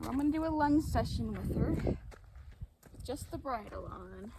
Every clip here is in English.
I'm going to do a lunge session with her. With just the bridle on.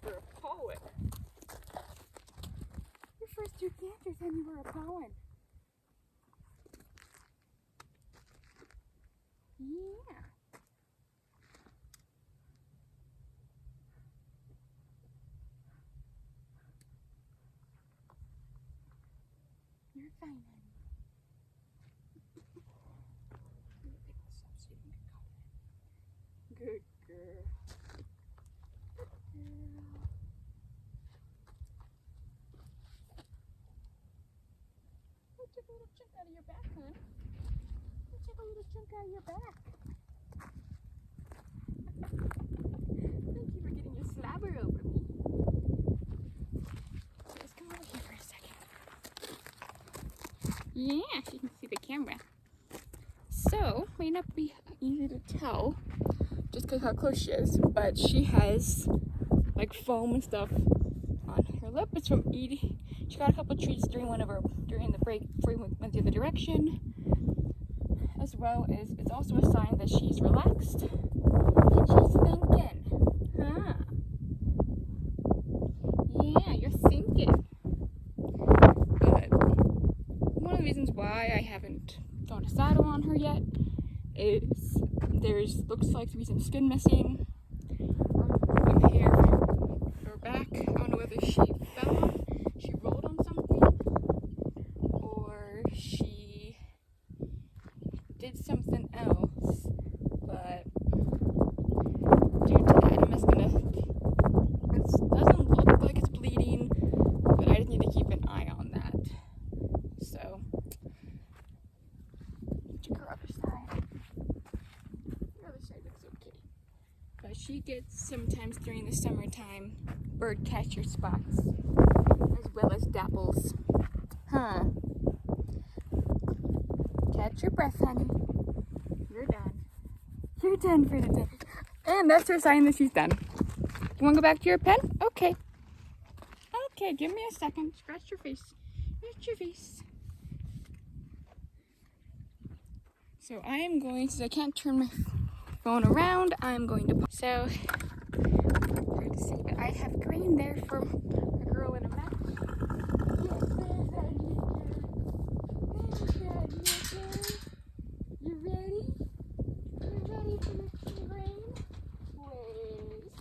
for a poet. Your first two cancers and you were a poet. Yeah. You're fine, honey. Good girl. Good girl. You took a little chunk out of your back, hon. You took a little chunk out of your back. Thank you for getting your slobber over me. Just come over here for a second. Yeah, so you can see the camera. So, may not be easy to tell just because how close she is, but she has like foam and stuff on her lip. It's from eating. She got a couple treats during the break before we went the other direction, as well as it's also a sign that she's relaxed and she's thinking, huh? Yeah, you're thinking. But one of the reasons why I haven't thrown a saddle on her yet is looks like to be some skin missing, or some hair from her back. I don't know whether she fell, she rolled on something, or she did something else. But due to that, it doesn't look like it's bleeding, but I just need to keep an eye on that. So, check her other side. The other side looks okay. But she gets sometimes during the summertime bird catcher spots, as well as dapples. Huh? Catch your breath, honey. You're done. You're done for the day. And that's her sign that she's done. You want to go back to your pen? Okay. Okay, give me a second. Scratch your face. Scratch your face. So I am going, since I can't turn my phone around, I'm going to, so, hard to see, but I have green there for a girl in a mess. Yes, there's that you ready? You ready for the green? Wait.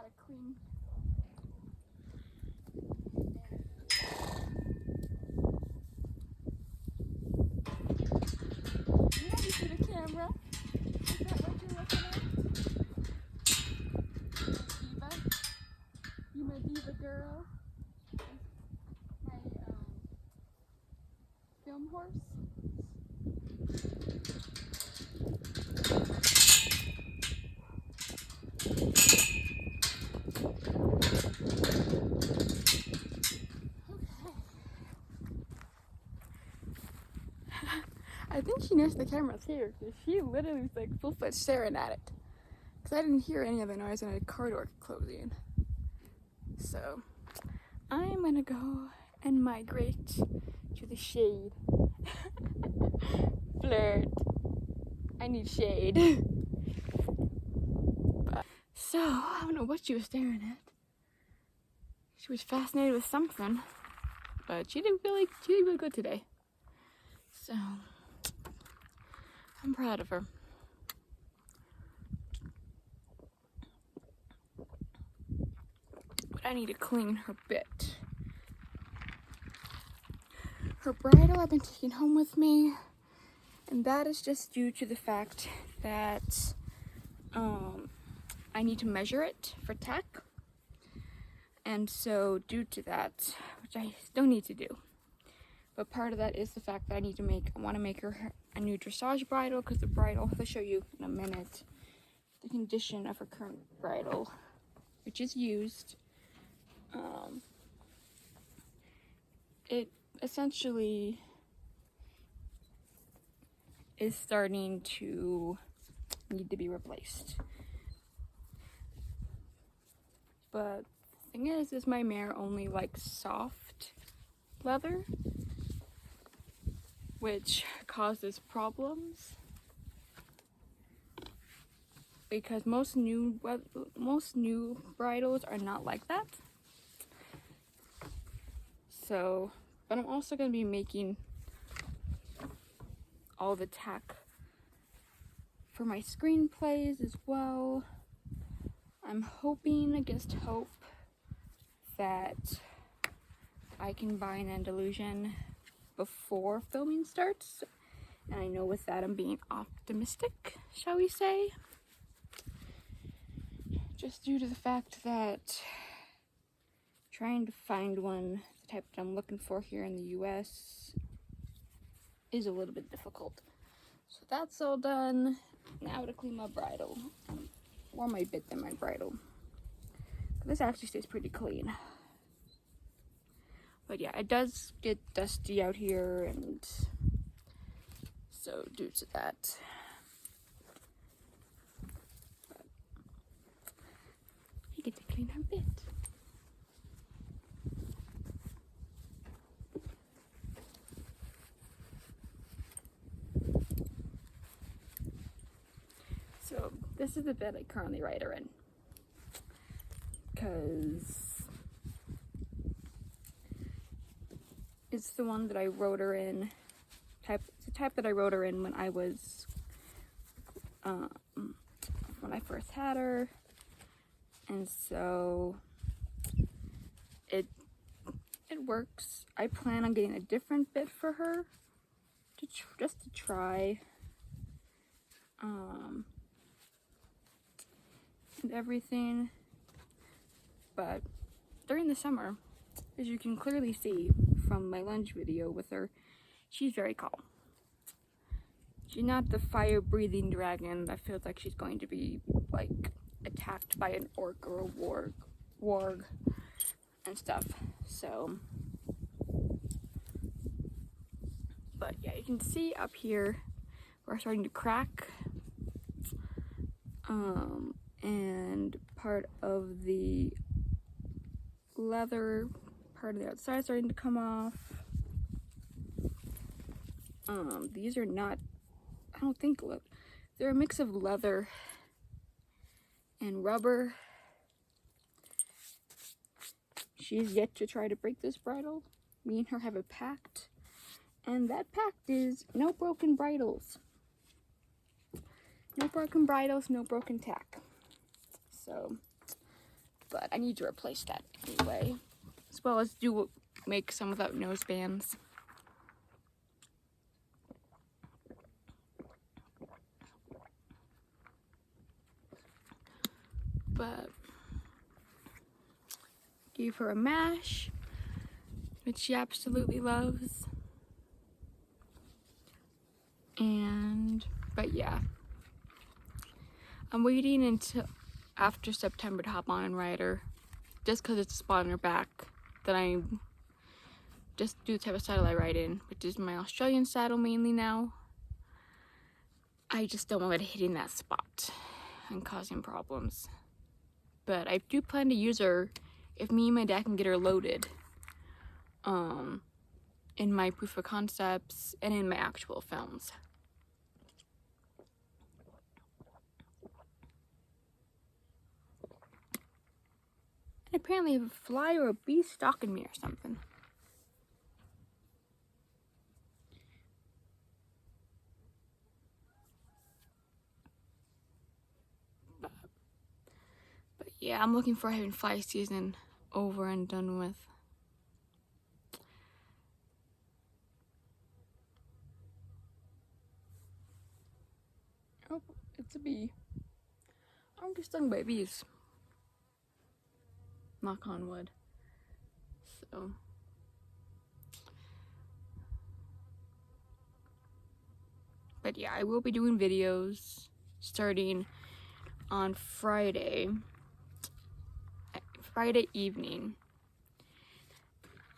gotta clean. You ready for the camera? Is that what you're looking at? Diva? You my diva girl? My film horse? I think she knows the camera's here because she literally was like full foot staring at it. Because I didn't hear any of the noise and a car door closing. So I'm gonna go and migrate to the shade. Flirt. I need shade. So I don't know what she was staring at. She was fascinated with something, but she did really good today. So I'm proud of her. But I need to clean her bit. Her bridle I've been taking home with me, and that is just due to the fact that I need to measure it for tack. And so due to that, which I still need to do, but part of that is the fact that I want to make her a new dressage bridle, because the bridle, I'll show you in a minute the condition of her current bridle, which is used. It essentially is starting to need to be replaced. But the thing is my mare only likes soft leather, which causes problems because most new bridles are not like that. So, but I'm also going to be making all the tack for my screenplays as well. I'm hoping against hope that I can buy an Andalusian before filming starts. And I know with that I'm being optimistic, shall we say. Just due to the fact that trying to find one, the type that I'm looking for here in the US, is a little bit difficult. So that's all done. Now to clean my bridle. More my bit than my bridle. This actually stays pretty clean. But yeah, it does get dusty out here, and so due to that. But I get to clean her bit. So this is the bed I currently ride her in, because it's the one that I rode her in. It's the type that I rode her in when I was when I first had her, and so it works. I plan on getting a different bit for her just to try. And everything, but during the summer, as you can clearly see from my lunge video with her, she's very calm. She's not the fire-breathing dragon that feels like she's going to be like attacked by an orc or a warg and stuff. So, but yeah, you can see up here we're starting to crack. And part of the leather, part of the outside starting to come off. These are not, I don't think, they're a mix of leather and rubber. She's yet to try to break this bridle. Me and her have a pact, and that pact is no broken bridles. No broken bridles, no broken tack. So but I need to replace that anyway, as well as make some without nosebands. But gave her a mash, which she absolutely loves. But yeah, I'm waiting until after September to hop on and ride her, just because it's a spot on her back that I just do the type of saddle I ride in, which is my Australian saddle mainly now. I just don't want it hitting that spot and causing problems. But I do plan to use her if me and my dad can get her loaded in my proof of concepts and in my actual films. And apparently I have a fly or a bee stalking me or something. But yeah, I'm looking for having fly season over and done with. Oh, it's a bee. I'm just stung by bees. Knock on wood. So. But yeah, I will be doing videos starting on Friday evening.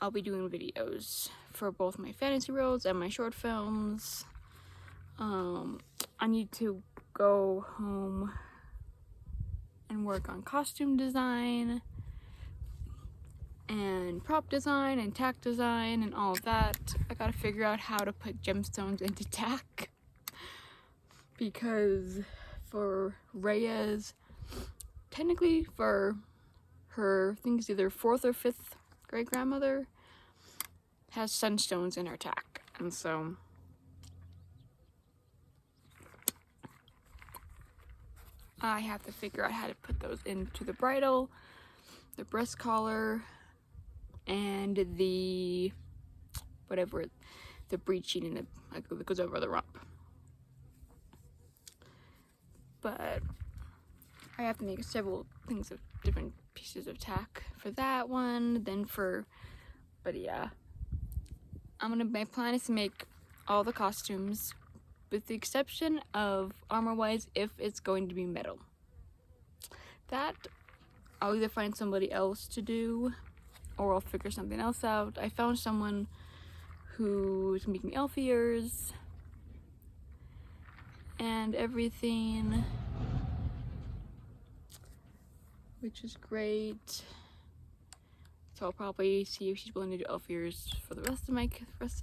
I'll be doing videos for both my fantasy reels and my short films. I need to go home and work on costume design and prop design and tack design and all of that. I gotta figure out how to put gemstones into tack, because for Raya's, technically for her, I think it's either 4th or 5th great grandmother, has sunstones in her tack, and so I have to figure out how to put those into the bridle, the breast collar, and the whatever, the breeching and that goes over the rump. But I have to make several things of different pieces of tack for that one. But yeah, my plan is to make all the costumes, with the exception of armor-wise, if it's going to be metal. That I'll either find somebody else to do, or I'll figure something else out. I found someone who's making elf ears and everything, which is great. So I'll probably see if she's willing to do elf ears for the rest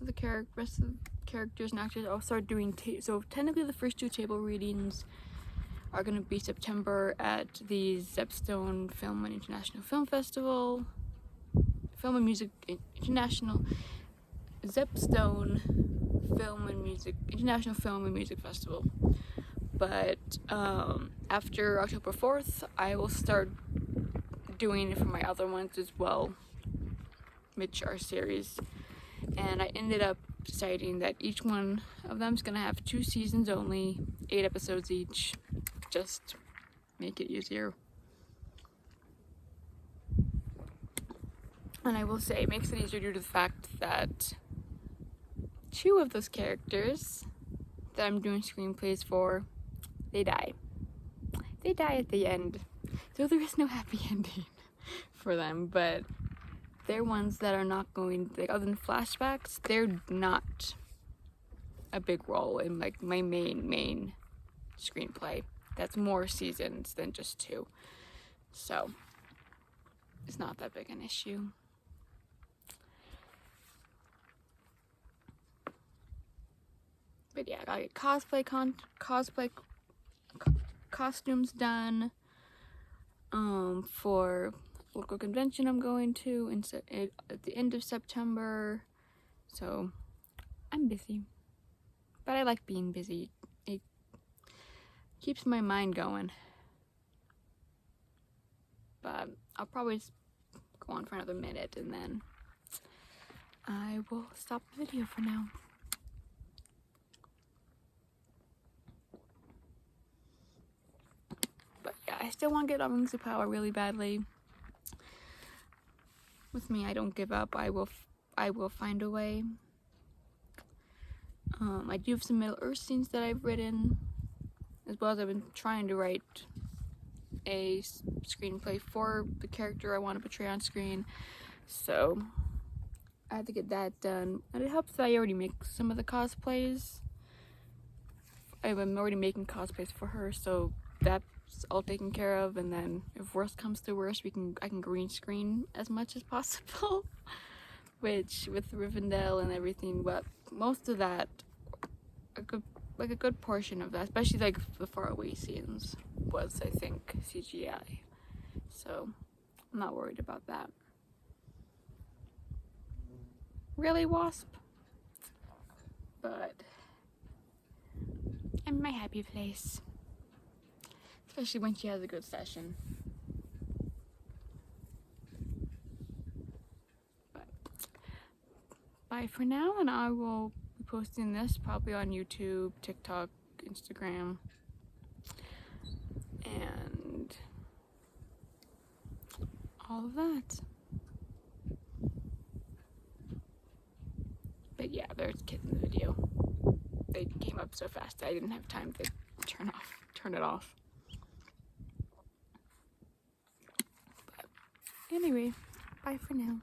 of the characters and actors. I'll start doing so technically the first 2 table readings are going to be September at the Zepstone Film and International Film Festival. Zepstone Film and Music International Film and Music Festival. But after October 4th, I will start doing it for my other ones as well, which are series. And I ended up deciding that each one of them is gonna have 2 seasons only, 8 episodes each, just make it easier. And I will say, it makes it easier due to the fact that 2 of those characters that I'm doing screenplays for, they die. They die at the end. So there is no happy ending for them, but they're ones that are not going, like, other than flashbacks, they're not a big role in like my main screenplay. That's more seasons than just 2. So it's not that big an issue. But yeah, I got cosplay costumes done for local convention I'm going to at the end of September. So I'm busy, but I like being busy. It keeps my mind going. but I'll probably just go on for another minute and then I will stop the video for now. But yeah, I still want to get on Rings of Power really badly. With me, I don't give up. I will find a way. I do have some Middle Earth scenes that I've written, as well as I've been trying to write a screenplay for the character I want to portray on screen. So I have to get that done. And it helps that I already make some of the cosplays. I'm already making cosplays for her, so that's all taken care of. And then if worst comes to worst, I can green screen as much as possible. Which with Rivendell and everything, but most of that, a good portion of that, especially like the faraway scenes, was I think CGI. So I'm not worried about that. Really, Wasp? But I'm in my happy place, especially when she has a good session. Bye for now, and I will be posting this probably on YouTube, TikTok, Instagram, and all of that. But yeah, there's kids in the video. They came up so fast I didn't have time to turn it off. But anyway, bye for now.